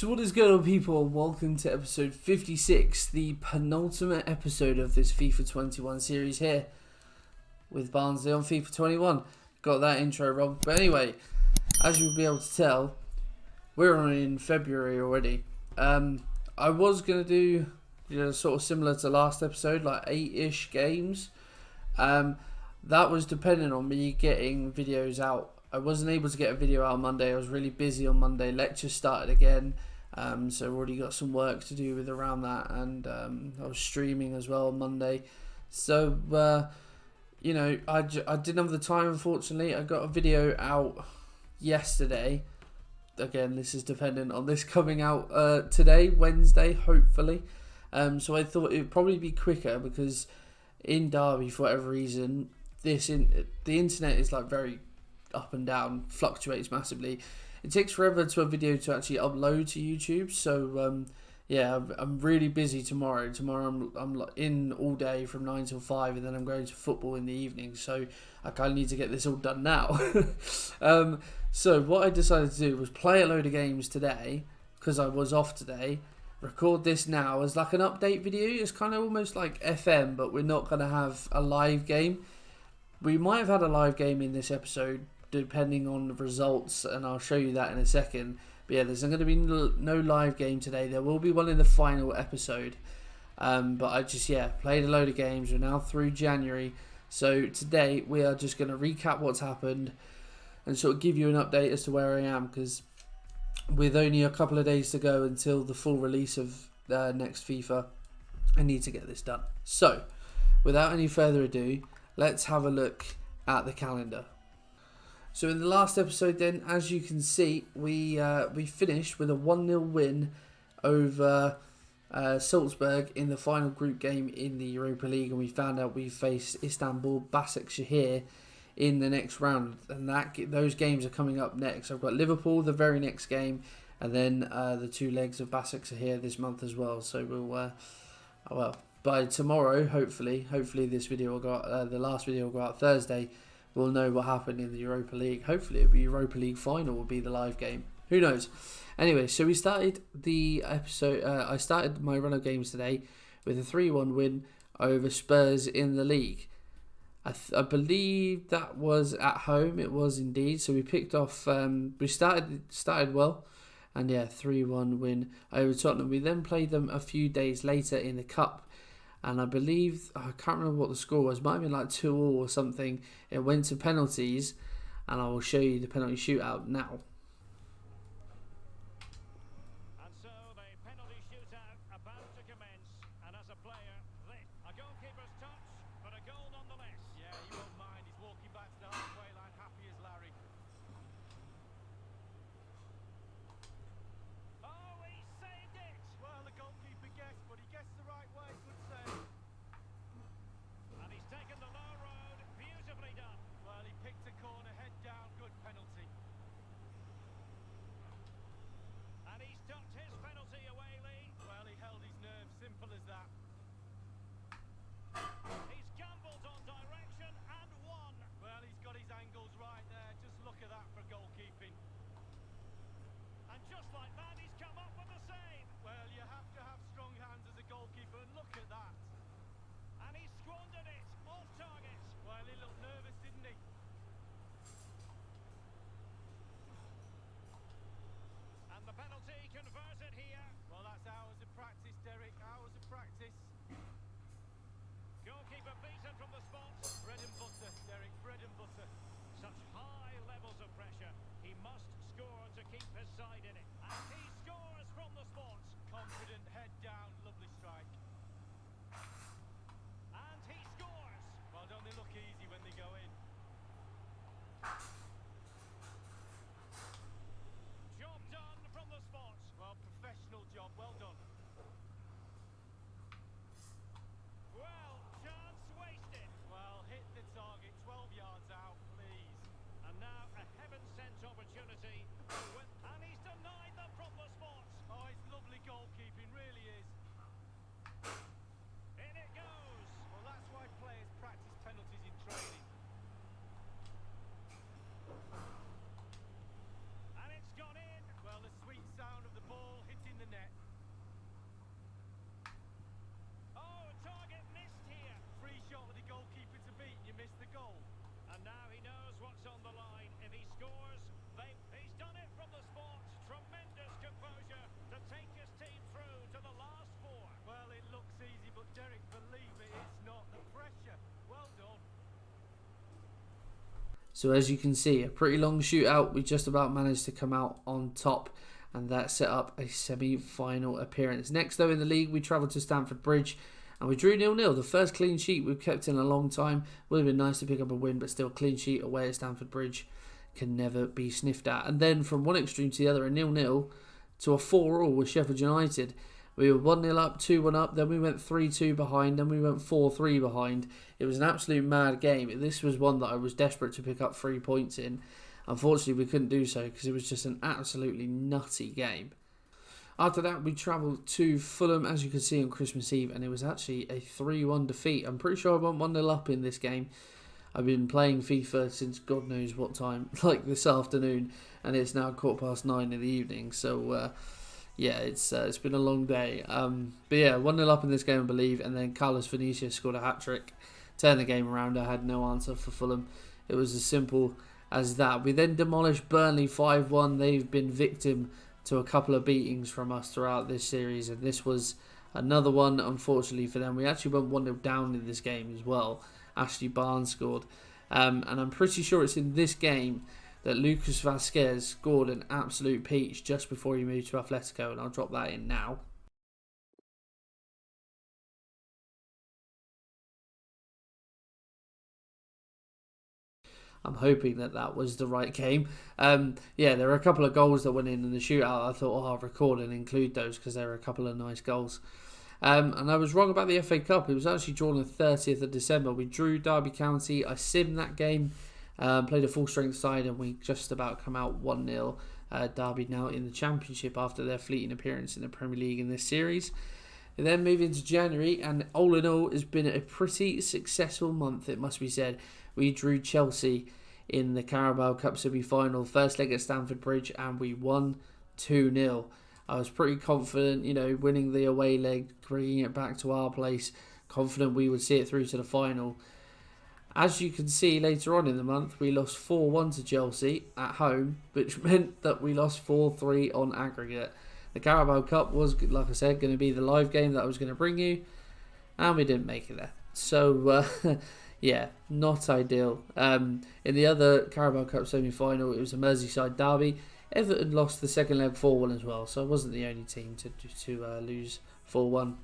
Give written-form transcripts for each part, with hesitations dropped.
So what is going on, people? Welcome to episode 56, the penultimate episode of this FIFA 21 series here with Barnsley on FIFA 21. Got that intro wrong. But anyway, as you'll be able to tell, we're on in February already. I was going to do sort of similar to last episode, like 8-ish games. That was dependent on me getting videos out. I wasn't able to get a video out on Monday. I was really busy on Monday. Lectures started again. So I've already got some work to do with around that. And I was streaming as well on Monday. So, I didn't have the time, unfortunately. I got a video out yesterday. Again, this is dependent on this coming out today, Wednesday, hopefully. So I thought it would probably be quicker because in Derby, for whatever reason, the internet is like very up and down, fluctuates massively. It takes forever to a video to actually upload to YouTube. So I'm really busy tomorrow. Tomorrow I'm in all day from 9 till 5, and then I'm going to football in the evening. So I kind of need to get this all done now. So what I decided to do was play a load of games today because I was off today. Record this now as like an update video. It's kind of almost like FM, but we're not going to have a live game. We might have had a live game in this episode, depending on the results, and I'll show you that in a second. But yeah, there's going to be no live game today. There will be one in the final episode. But I just, played a load of games. We're now through January. So today we are just going to recap what's happened and sort of give you an update as to where I am, because with only a couple of days to go until the full release of next FIFA, I need to get this done. So, without any further ado, let's have a look at the calendar. So in the last episode then, as you can see, we finished with a 1-0 win over Salzburg in the final group game in the Europa League, and we found out we faced Istanbul Basaksehir in the next round, and those games are coming up next. I've got Liverpool the very next game, and then the 2 legs of Basaksehir this month as well. So we'll by tomorrow, hopefully this video will go out, the last video will go out Thursday. We'll know what happened in the Europa League. Hopefully it'll be Europa League final will be the live game. Who knows? Anyway, so we started the episode. I started my run of games today with a 3-1 win over Spurs in the league. I believe that was at home. It was indeed. So we picked off. We started well, and 3-1 win over Tottenham. We then played them a few days later in the cup. And I believe, I can't remember what the score was, might have been like 2-2 or something. It went to penalties, and I will show you the penalty shootout now. And so the penalty shootout about to commence, and as a player, a goalkeeper's touch, but a goal nonetheless. Yeah, he won't mind, he's walking back to the halfway line, happy as Larry. Oh, he saved it! Well, the goalkeeper guessed, but he guessed the right way, good save. And he's taken the low road, beautifully done. Well, he picked a corner, head down, good penalty. And he's ducked his penalty away, Lee. Well, he held his nerve, simple as that. He's gambled on direction and won. Well, he's got his angles right there, just look at that for goalkeeping. And just like that, he's come up with the save. Well, you have to have strong hands as a goalkeeper, and look at that. And he squandered it, off target. Well, he looked nervous, didn't he? And the penalty converted here. Well, that's hours of practice, Derek, hours of practice. Goalkeeper beaten from the spot. Bread and butter, Derek, bread and butter. Such high levels of pressure. He must score to keep his side in it. And he scores from the spot. Confident, head down, lovely strike. And he scores. Well, don't they look easy when they go in? Job done from the spot. Well, professional job, well done. Well, chance wasted. Well, hit the target, 12 yards out, please. And now a heaven-sent opportunity to win. And he's denied them from the spot. Oh, it's lovely goalkeeping, really. So as you can see, a pretty long shootout. We just about managed to come out on top, and that set up a semi-final appearance. Next, though, in the league, we travelled to Stamford Bridge, and we drew 0-0. The first clean sheet we've kept in a long time. Would have been nice to pick up a win, but still, clean sheet away at Stamford Bridge can never be sniffed at. And then from one extreme to the other, a 0-0 to a 4-4 with Sheffield United. We were 1-0 up, 2-1 up, then we went 3-2 behind, then we went 4-3 behind. It was an absolute mad game. This was one that I was desperate to pick up 3 points in. Unfortunately, we couldn't do so because it was just an absolutely nutty game. After that, we travelled to Fulham, as you can see, on Christmas Eve, and it was actually a 3-1 defeat. I'm pretty sure I went 1-0 up in this game. I've been playing FIFA since God knows what time, like this afternoon, and it's now 9:15 in the evening, so yeah, it's been a long day. But yeah, 1-0 up in this game, I believe, and then Carlos Vinicius scored a hat-trick, turned the game around. I had no answer for Fulham. It was as simple as that. We then demolished Burnley 5-1. They've been victim to a couple of beatings from us throughout this series, and this was another one, unfortunately, for them. We actually went 1-0 down in this game as well. Ashley Barnes scored, and I'm pretty sure it's in this game that Lucas Vasquez scored an absolute peach just before he moved to Atletico, and I'll drop that in now. I'm hoping that was the right game. Yeah, there were a couple of goals that went in the shootout. I thought, I'll record and include those because there were a couple of nice goals. And I was wrong about the FA Cup. It was actually drawn on the 30th of December. We drew Derby County. I simmed that game, played a full-strength side, and we just about come out 1-0. Derby now in the Championship after their fleeting appearance in the Premier League in this series. And then move into January, and all in all, it's been a pretty successful month, it must be said. We drew Chelsea in the Carabao Cup semi-final, first leg at Stamford Bridge, and we won 2-0. I was pretty confident, winning the away leg, bringing it back to our place, confident we would see it through to the final. As you can see later on in the month, we lost 4-1 to Chelsea at home, which meant that we lost 4-3 on aggregate. The Carabao Cup was, like I said, going to be the live game that I was going to bring you, and we didn't make it there. So, yeah, not ideal. In the other Carabao Cup semi-final, it was a Merseyside derby. Everton lost the second leg 4-1 as well, so I wasn't the only team to lose 4-1.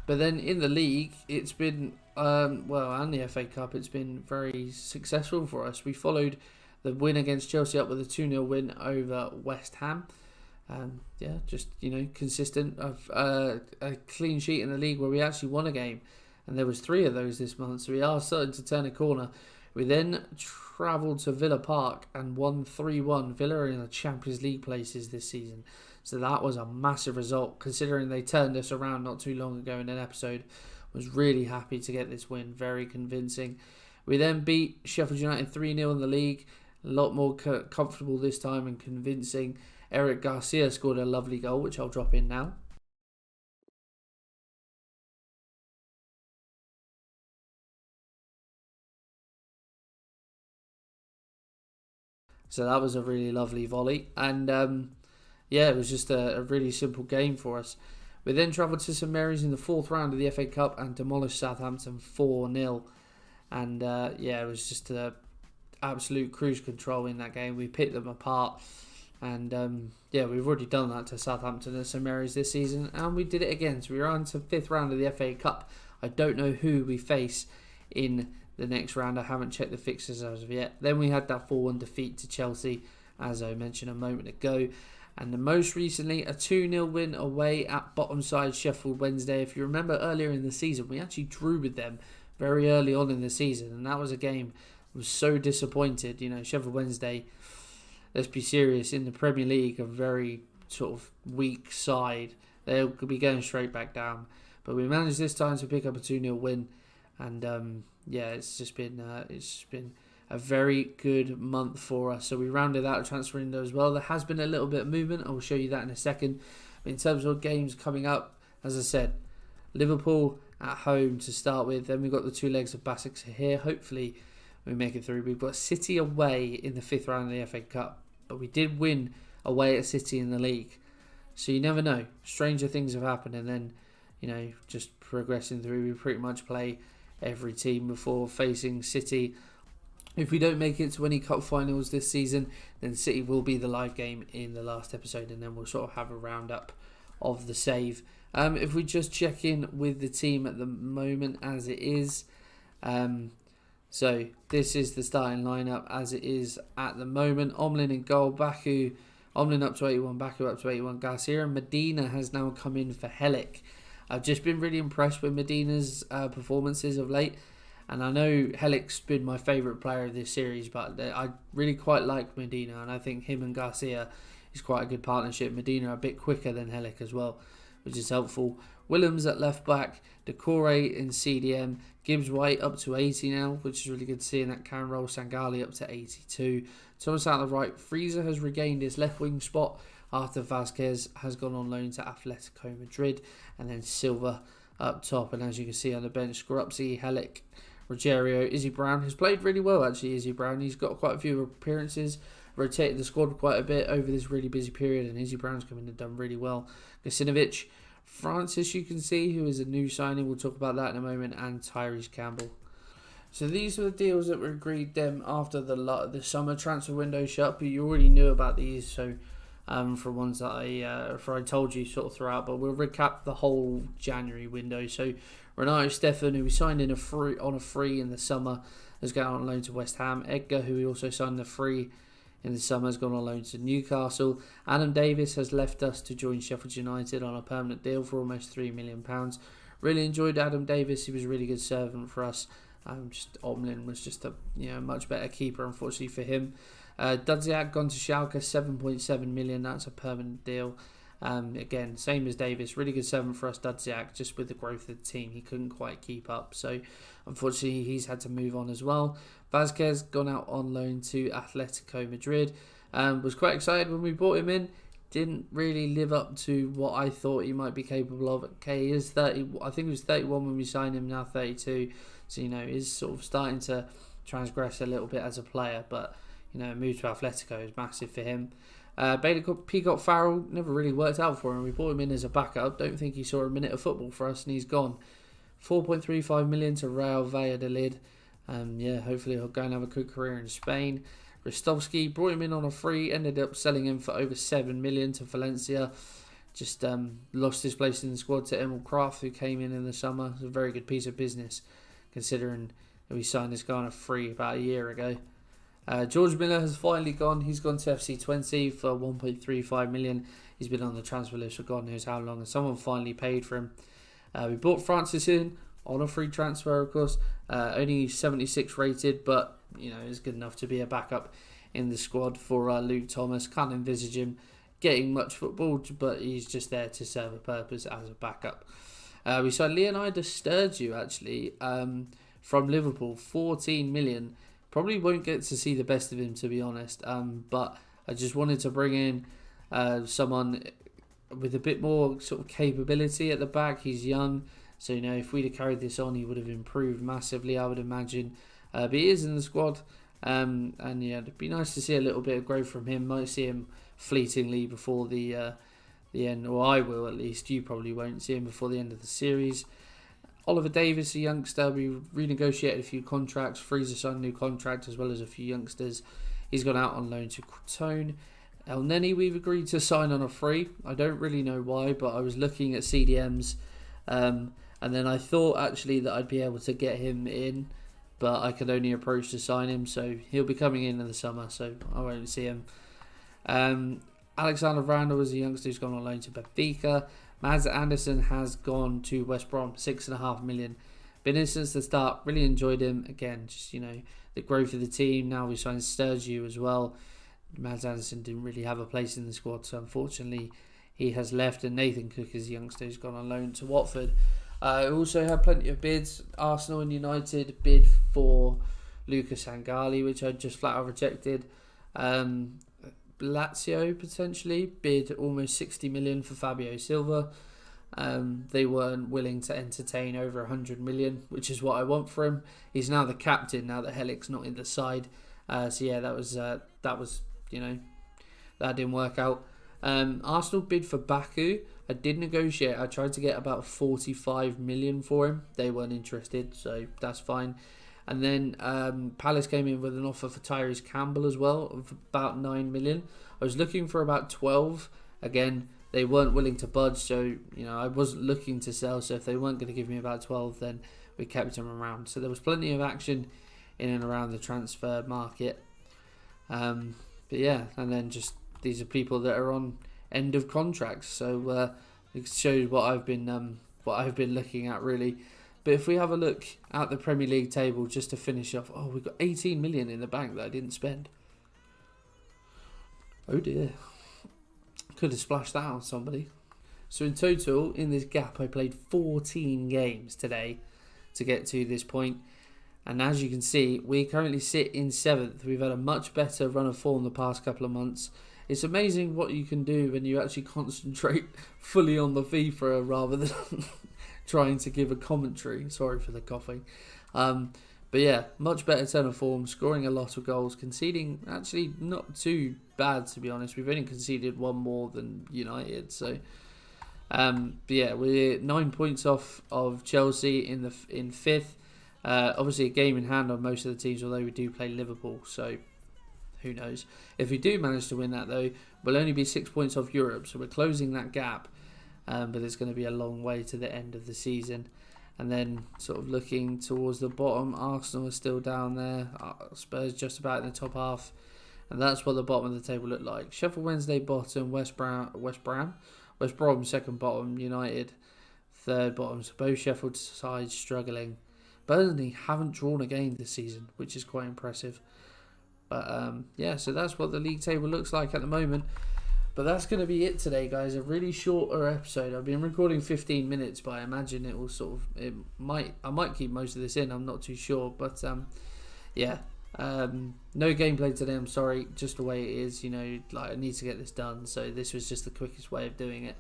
But then in the league, it's been, and the FA Cup, it's been very successful for us. We followed the win against Chelsea up with a 2-0 win over West Ham. Yeah, just, consistent of a clean sheet in the league where we actually won a game. And there was 3 of those this month, so we are starting to turn a corner. We then travelled to Villa Park and won 3-1. Villa are in the Champions League places this season. So that was a massive result, considering they turned us around not too long ago in an episode. Was really happy to get this win, very convincing. We then beat Sheffield United 3-0 in the league. A lot more comfortable this time and convincing. Eric Garcia scored a lovely goal, which I'll drop in now. So that was a really lovely volley. And yeah, it was just a really simple game for us. We then travelled to St Mary's in the 4th round of the FA Cup and demolished Southampton 4-0. And yeah, it was just absolute cruise control in that game. We picked them apart. And yeah, we've already done that to Southampton and St Mary's this season. And we did it again. So we're on to 5th round of the FA Cup. I don't know who we face in the next round. I haven't checked the fixtures as of yet. Then we had that 4-1 defeat to Chelsea, as I mentioned a moment ago. And then most recently, a 2-0 win away at bottom side Sheffield Wednesday. If you remember earlier in the season, we actually drew with them very early on in the season. And that was a game I was so disappointed. Sheffield Wednesday, let's be serious, in the Premier League, a very sort of weak side. They'll be going straight back down. But we managed this time to pick up a 2-0 win. And yeah, it's just been a very good month for us. So we rounded out a transfer window as well. There has been a little bit of movement. I will show you that in a second. In terms of games coming up, as I said, Liverpool at home to start with. Then we've got the 2 legs of Basaksehir. Hopefully we make it through. We've got City away in the 5th round of the FA Cup. But we did win away at City in the league. So you never know. Stranger things have happened. And then, just progressing through, we pretty much play every team before facing City If we don't make it to any cup finals this season, then City will be the live game in the last episode, and then we'll sort of have a roundup of the save. If we just check in with the team at the moment as it is. So this is the starting lineup as it is at the moment. Omlin in goal, Omlin up to 81, Baku up to 81, Garcia, and Medina has now come in for Helik. I've just been really impressed with Medina's performances of late. And I know Helik's been my favourite player of this series, but I really quite like Medina, and I think him and Garcia is quite a good partnership. Medina a bit quicker than Helik as well, which is helpful. Willems at left back, Decore in CDM, Gibbs White up to 80 now, which is really good to see in that can roll. Sangali up to 82. Thomas out the right. Freezer has regained his left wing spot after Vasquez has gone on loan to Atletico Madrid, and then Silva up top. And as you can see on the bench, Skorupski, Helik, Rogerio, Izzy Brown has played really well actually. Izzy Brown, he's got quite a few appearances, rotated the squad quite a bit over this really busy period, and Izzy Brown's come in and done really well. Gacinovic, Francis, you can see, who is a new signing, we'll talk about that in a moment, and Tyrese Campbell. So these are the deals that were agreed them after the summer transfer window shut, but you already knew about these, so for ones that I told you sort of throughout, but we'll recap the whole January window. So Renato Stefan, who we signed on a free in the summer, has gone on loan to West Ham. Edgar, who we also signed the free in the summer, has gone on loan to Newcastle. Adam Davis has left us to join Sheffield United on a permanent deal for almost £3 million. Really enjoyed Adam Davis. He was a really good servant for us. Omlin was just a much better keeper, unfortunately for him. Dudziak gone to Schalke, 7.7 million. That's a permanent deal. Again, same as Davis, really good servant for us, Dudziak. Just with the growth of the team, he couldn't quite keep up, so unfortunately he's had to move on as well. Vasquez gone out on loan to Atletico Madrid. Was quite excited when we brought him in. Didn't really live up to what I thought he might be capable of. Okay, he is 30. I think he was 31 when we signed him. Now 32. So he's sort of starting to transgress a little bit as a player. But a move to Atletico is massive for him. Peacock Farrell never really worked out for him. We brought him in as a backup. Don't think he saw a minute of football for us, and he's gone. 4.35 million to Real Valladolid. Hopefully he'll go and have a good career in Spain. Ristovski, brought him in on a free, ended up selling him for over 7 million to Valencia. Just lost his place in the squad to Emil Kraft, who came in the summer. It's a very good piece of business, considering that we signed this guy on a free about a year ago. George Miller has finally gone. He's gone to FC20 for 1.35 million. He's been on the transfer list for God knows how long, and someone finally paid for him. We brought Francis in on a free transfer, of course. Only 76 rated, but is good enough to be a backup in the squad for Luke Thomas. Can't envisage him getting much football, but he's just there to serve a purpose as a backup. We signed Leonidas Sturgeon actually from Liverpool, 14 million. Probably won't get to see the best of him, to be honest. But I just wanted to bring in someone with a bit more sort of capability at the back. He's young, so if we'd have carried this on, he would have improved massively, I would imagine. But he is in the squad, and it'd be nice to see a little bit of growth from him. Might see him fleetingly before the end, or I will at least. You probably won't see him before the end of the series. Oliver Davis, a youngster, we renegotiated a few contracts. Freezer signed a new contract as well as a few youngsters. He's gone out on loan to Crotone. El Neni, we've agreed to sign on a free. I don't really know why, but I was looking at CDMs, and then I thought actually that I'd be able to get him in, but I could only approach to sign him, so he'll be coming in the summer, so I won't see him. Alexander Randall is a youngster who's gone on loan to Benfica. Mads Anderson has gone to West Brom, 6.5 million. Been in since the start, really enjoyed him. Again, just the growth of the team. Now we signed Sturgeon as well. Mads Anderson didn't really have a place in the squad, so unfortunately he has left. And Nathan Cook is a youngster who's gone on loan to Watford. Also had plenty of bids. Arsenal and United bid for Lucas Sangali, which I just flat out rejected. Lazio potentially bid almost 60 million for Fabio Silva. They weren't willing to entertain over 100 million, which is what I want for him. He's now the captain now that Helik's not in the side. That didn't work out. Arsenal bid for Baku. I did negotiate. I tried to get about 45 million for him. They weren't interested, so that's fine. And then Palace came in with an offer for Tyrese Campbell as well of about 9 million. I was looking for about 12. Again, they weren't willing to budge, so I wasn't looking to sell. So if they weren't going to give me about 12, then we kept them around. So there was plenty of action in and around the transfer market. But yeah, and then just these are people that are on end of contracts. So it shows what I've been looking at really. But if we have a look at the Premier League table just to finish off, we've got 18 million in the bank that I didn't spend. Oh dear. Could have splashed that on somebody. So in total, in this gap, I played 14 games today to get to this point. And as you can see, we currently sit in 7th. We've had a much better run of form the past couple of months. It's amazing what you can do when you actually concentrate fully on the FIFA rather than trying to give a commentary. Sorry for the coughing. But yeah, much better turn of form, scoring a lot of goals, conceding actually not too bad to be honest. We've only conceded one more than United. So, but yeah, we're 9 points off of Chelsea in 5th. Obviously a game in hand on most of the teams, although we do play Liverpool. So who knows? If we do manage to win that though, we'll only be 6 points off Europe. So we're closing that gap. But it's going to be a long way to the end of the season. And then sort of looking towards the bottom, Arsenal is still down there. Spurs just about in the top half. And that's what the bottom of the table looked like. Sheffield Wednesday bottom, West Brom second bottom, United third bottom. So both Sheffield sides struggling. Burnley haven't drawn a game this season, which is quite impressive. But yeah, so that's what the league table looks like at the moment. But that's going to be it today, guys. A really shorter episode. I've been recording 15 minutes, but I imagine it will I might keep most of this in. I'm not too sure. But yeah, no gameplay today. I'm sorry. Just the way it is. I need to get this done. So this was just the quickest way of doing it.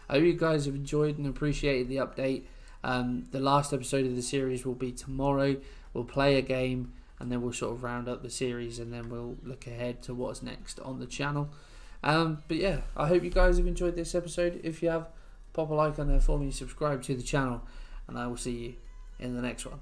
I hope you guys have enjoyed and appreciated the update. The last episode of the series will be tomorrow. We'll play a game and then we'll sort of round up the series and then we'll look ahead to what's next on the channel. But yeah, I hope you guys have enjoyed this episode. If you have, pop a like on there for me, subscribe to the channel, and I will see you in the next one.